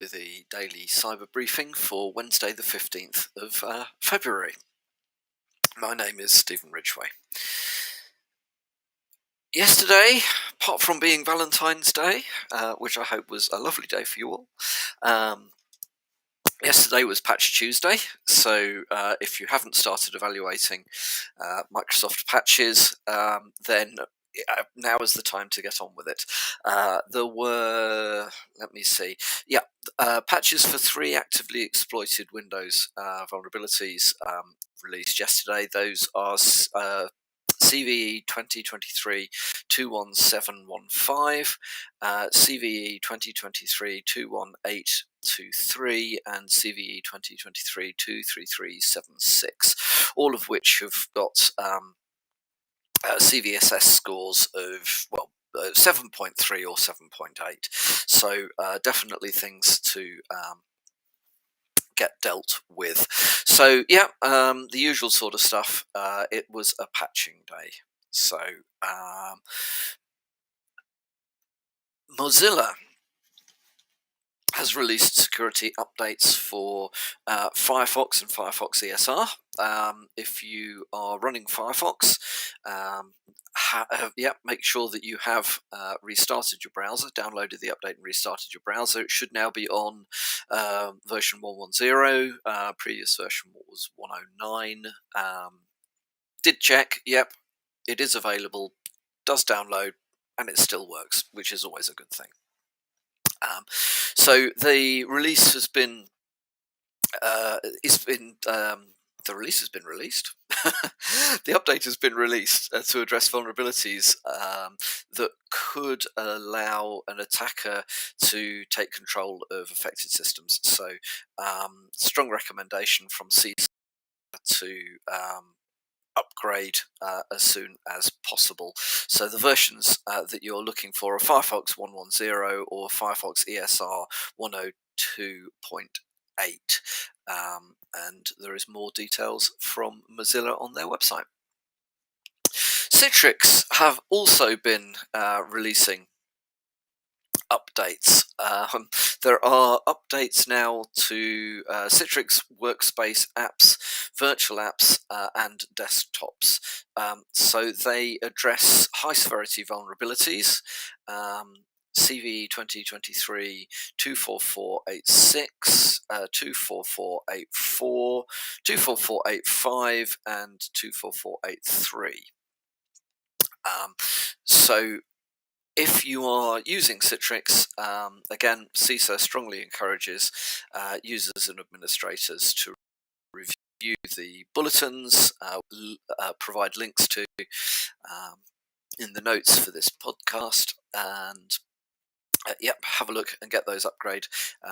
the daily cyber briefing for Wednesday the 15th of February. My name is Stephen Ridgway. Yesterday, apart from being Valentine's Day, which I hope was a lovely day for you all, yesterday was Patch Tuesday, so if you haven't started evaluating Microsoft patches, then now is the time to get on with it. There were, let me see, patches for 3 actively exploited Windows vulnerabilities released yesterday. Those are CVE 2023-21715, CVE 2023-21823, and CVE 2023-23376, all of which have got CVSS scores of, 7.3 or 7.8. So definitely things to get dealt with. So the usual sort of stuff. It was a patching day. So Mozilla has released security updates for Firefox and Firefox ESR. If you are running Firefox, make sure that you have restarted your browser, downloaded the update and restarted your browser. It should now be on version 110. Previous version was 109. Did check, yep, it is available, does download, and it still works, which is always a good thing. So the release has been, the release has been released. The update has been released to address vulnerabilities that could allow an attacker to take control of affected systems. So, strong recommendation from CISA to upgrade as soon as possible. So the versions that you're looking for are Firefox 110 or Firefox ESR 102.8, and there is more details from Mozilla on their website. Citrix have also been releasing updates. There are updates now to Citrix workspace apps, virtual apps, and desktops. So they address high severity vulnerabilities. CVE 2023-24486, 24484, 24485, and 24483. So if you are using Citrix, again, CISA strongly encourages users and administrators to review the bulletins, provide links to in the notes for this podcast, and have a look and get those upgrade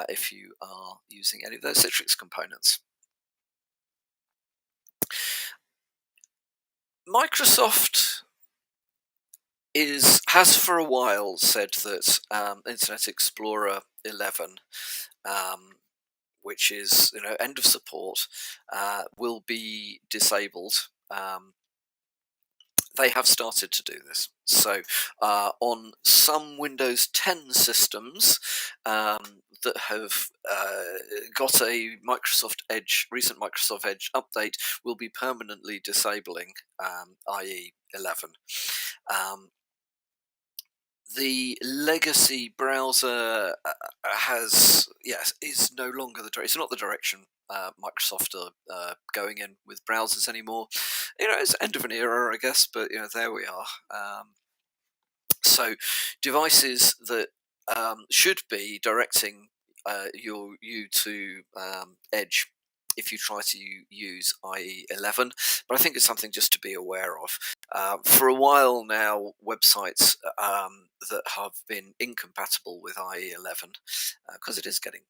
if you are using any of those Citrix components. Microsoft has for a while said that Internet Explorer 11, which is end of support, will be disabled. They have started to do this. So on some Windows 10 systems that have got a recent Microsoft Edge update, will be permanently disabling IE 11. The legacy browser is no longer it's not the direction Microsoft are going in with browsers anymore. It's the end of an era, I guess, but there we are. So devices that should be directing you to Edge if you try to use IE 11, but I think it's something just to be aware of. For a while now, websites that have been incompatible with IE 11, because it is getting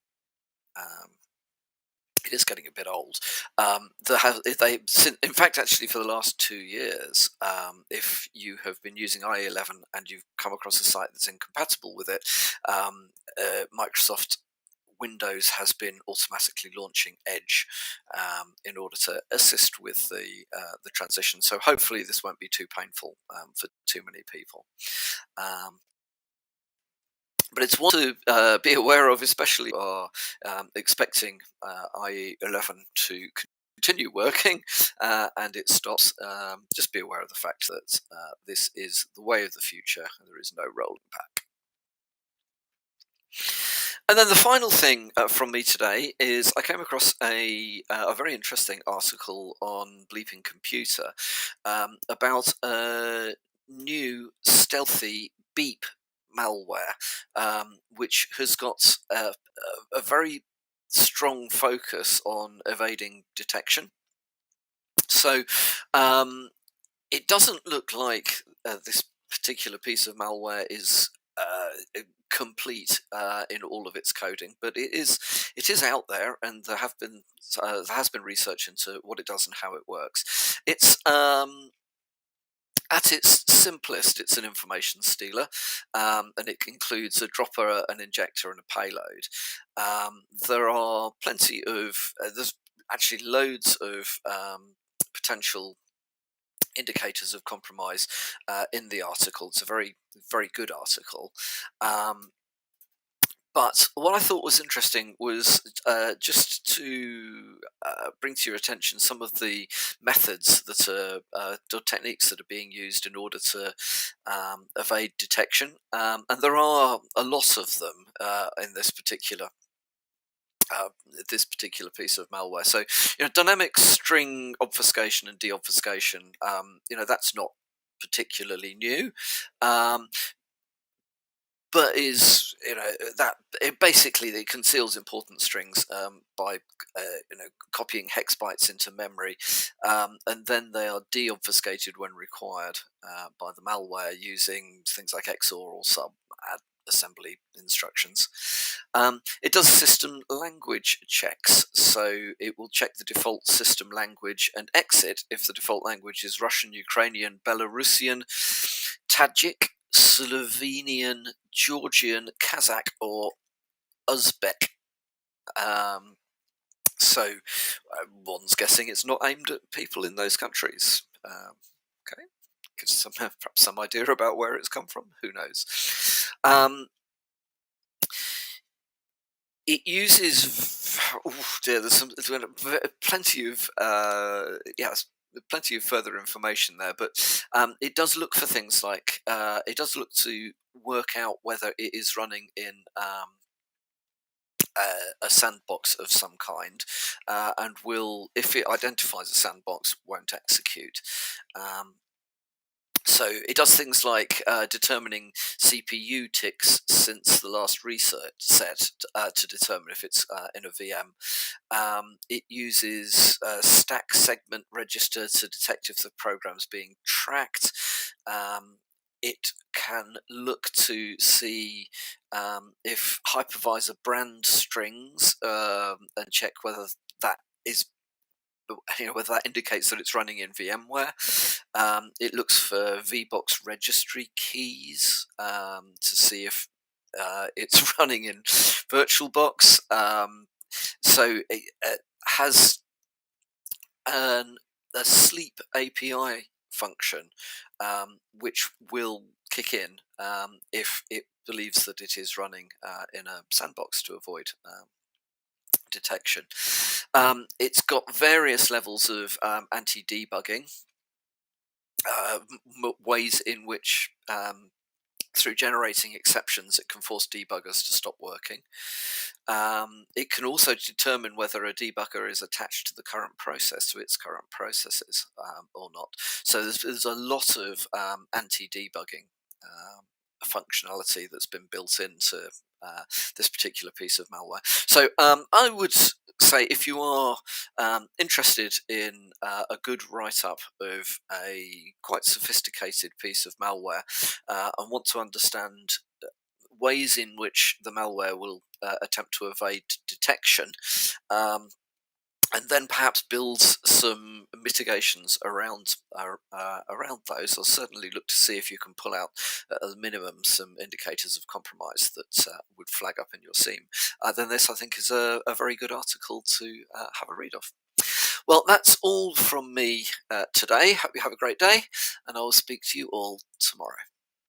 a bit old. In fact, actually, for the last 2 years, if you have been using IE 11 and you've come across a site that's incompatible with it, Microsoft Windows has been automatically launching Edge in order to assist with the transition. So hopefully this won't be too painful for too many people. But it's one to be aware of, especially if you are expecting IE11 to continue working and it stops. Just be aware of the fact that this is the way of the future and there is no rolling back. And then the final thing from me today is I came across a very interesting article on Bleeping Computer about a new stealthy beep malware, which has got a very strong focus on evading detection. So um, it doesn't look like this particular piece of malware is complete in all of its coding, but it is out there, and there has been research into what it does and how it works. It's at its simplest, it's an information stealer, and it includes a dropper, an injector, and a payload. There are plenty of there's actually loads of potential indicators of compromise in the article. It's a very, very good article. Um, but what I thought was interesting was just to bring to your attention some of the methods that are, the techniques that are being used in order to evade detection. And there are a lot of them in uh, this particular piece of malware. So, dynamic string obfuscation and deobfuscation, that's not particularly new, um, but is that it basically it conceals important strings by copying hex bytes into memory, and then they are deobfuscated when required by the malware using things like XOR or sub assembly instructions. It does system language checks, so it will check the default system language and exit if the default language is Russian, Ukrainian, Belarusian, Tajik, Slovenian, Georgian, Kazakh, or Uzbek. Um, one's guessing it's not aimed at people in those countries. Okay, gives perhaps some idea about where it's come from. Who knows? It uses. Oh dear, there's plenty of plenty of further information there, but it does look for things like it does look to work out whether it is running in a sandbox of some kind, and will, if it identifies a sandbox, won't execute. Um, so it does things like determining CPU ticks since the last research set to determine if it's in a VM. It uses stack segment register to detect if the program's being tracked. It can look to see if hypervisor brand strings and check whether that is whether that indicates that it's running in VMware. It looks for VBox registry keys to see if it's running in VirtualBox. So it has a sleep API function, which will kick in if it believes that it is running in a sandbox to avoid detection. It's got various levels of anti-debugging, ways in which through generating exceptions it can force debuggers to stop working. It can also determine whether a debugger is attached to the current process, to its current processes, or not. So there's a lot of anti-debugging functionality that's been built into this particular piece of malware. So I would say if you are interested in a good write-up of a quite sophisticated piece of malware and want to understand ways in which the malware will attempt to evade detection, and then perhaps builds some mitigations around those. I'll certainly look to see if you can pull out at a minimum some indicators of compromise that would flag up in your seam. Then this, I think, is a very good article to have a read of. Well, that's all from me today. Hope you have a great day, and I will speak to you all tomorrow.